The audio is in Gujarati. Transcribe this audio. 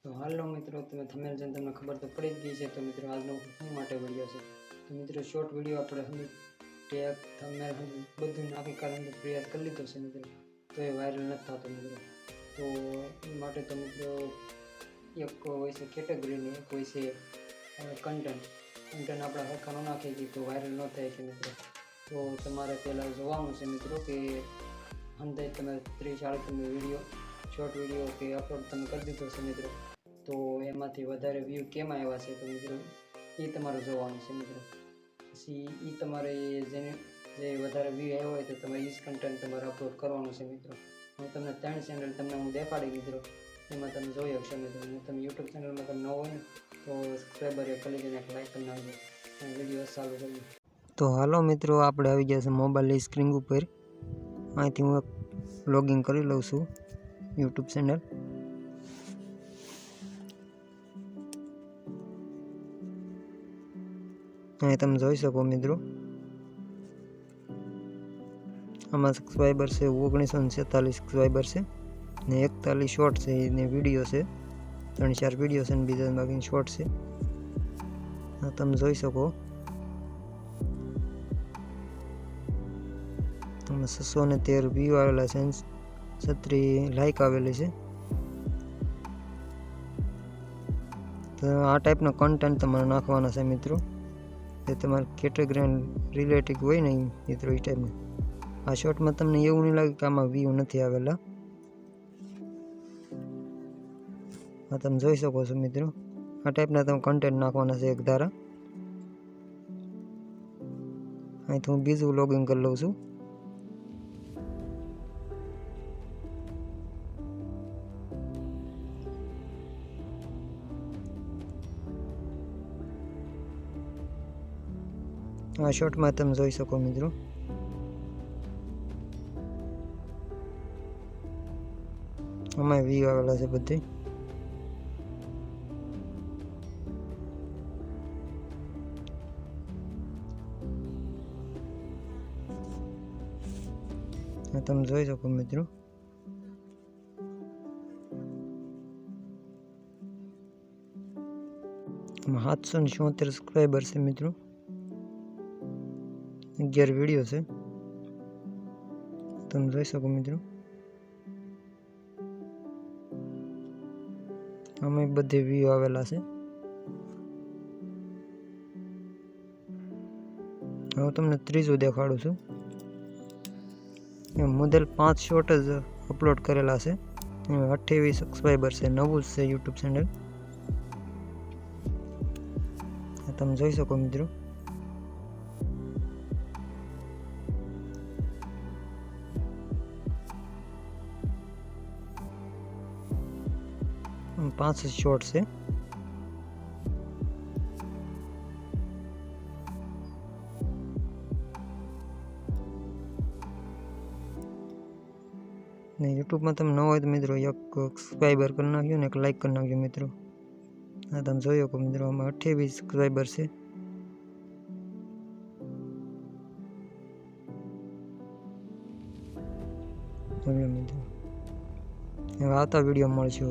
તો હાલો મિત્રો, તમે થંબનેલ જોઈને તમને ખબર તો પડી જ ગઈ છે. તો મિત્રો આજનો શું માટે વિડીયો છે. તો મિત્રો શોર્ટ વિડીયો આપણે ટેગ થંબનેલ બધું નાખી કારણ પ્રયાસ કરી લીધો છે મિત્રો, તો એ વાયરલ નથી થતો મિત્રો. તો એ માટે તો મિત્રો એક હોય છે કેટેગરીની, એક હોય છે કન્ટેન્ટ આપણે હરખા ન નાખીએ તો વાયરલ ન થાય છે મિત્રો. તો તમારે પહેલાં જોવાનું છે મિત્રો કે અંદાજ તમે 30-40 વિડીયો શોર્ટ વિડીયો કે અપલોડ તમે કરી દીધો છે મિત્રો, તો એમાંથી વધારે વ્યૂ કેમ આવ્યા છે તો મિત્રો એ તમારે જોવાનું છે મિત્રો. પછી એ તમારે જે વધારે વ્યૂ આવ્યો હોય તો તમારે એ જ કન્ટેન્ટ તમારે અપલોડ કરવાનું છે મિત્રો. હું તમને 3 ચેનલ તમને હું દેખાડી મિત્રો, એમાં તમે જોઈ શકશો મિત્રો. અને તમે યુટ્યુબ ચેનલમાં તમે ન હોય ને તો સબસ્ક્રાઈબર કરી દઈને એક લાઈક કરી નાખજો અને વિડીયો ચાલુ કરજો. તો હાલો મિત્રો, આપણે આવી ગયા છે મોબાઈલની સ્ક્રીન ઉપર. અહીંથી હું લોગિન કરી લઉં છું યુટ્યુબ ચેનલ. અહીં તમે જોઈ શકો મિત્રો, આમાં સબસ્ક્રાઈબર છે 1946 સબસ્ક્રાઈબર છે ને 41 શોર્ટ છે ને વિડીયો છે 3-4 વિડીયો છે ને બીજા બાકી શોર્ટ છે. તમે જોઈ શકો તમે 613 વ્યૂ આવેલા છે, 36 લાઈક આવેલી છે. તો આ ટાઈપનો કન્ટેન્ટ તમારે નાખવાના છે મિત્રો, જે તમારે કેટેગરી રિલેટેડ હોય ને મિત્રો એ ટાઈપનું. આ શોર્ટમાં તમને એવું નહીં લાગે કે આમાં વ્યૂ નથી આવેલા. આ તમે જોઈ શકો છો મિત્રો, આ ટાઈપના તમે કન્ટેન્ટ નાખવાના છે એક ધારા. અહીંથી હું બીજું લોગિન કરી લઉં છું. આ શોર્ટમાં તમે જોઈ શકો મિત્રો, આમાં વ્યૂ આવેલા છે બધે. તમે જોઈ શકો મિત્રો, આમાં 776 સબસ્ક્રાઈબર છે મિત્રો, 11 વિડીયો છે. તમે જોઈ શકો મિત્રો, આમાં બધે વ્યૂ આવેલા છે. હું તમને ત્રીજું દેખાડું છું. મોડેલ 5 શોર્ટ જ અપલોડ કરેલા છે, 28 સબસ્ક્રાઈબર છે, નવું જ છે યુટ્યુબ ચેનલ. તમે જોઈ શકો મિત્રો, પાંચ શોર્ટ છે. ને યુટ્યુબમાં તમે ન હોય તો મિત્રો એક સબસ્ક્રાઈબર કરી નાખજો ને એક લાઈક કરી નાખજો મિત્રો. હા તમે જોઈ શકો મિત્રો, આમાં 28 સબસ્ક્રાઈબર છે. મિત્રો હવે આવતા વિડીયો મળશે.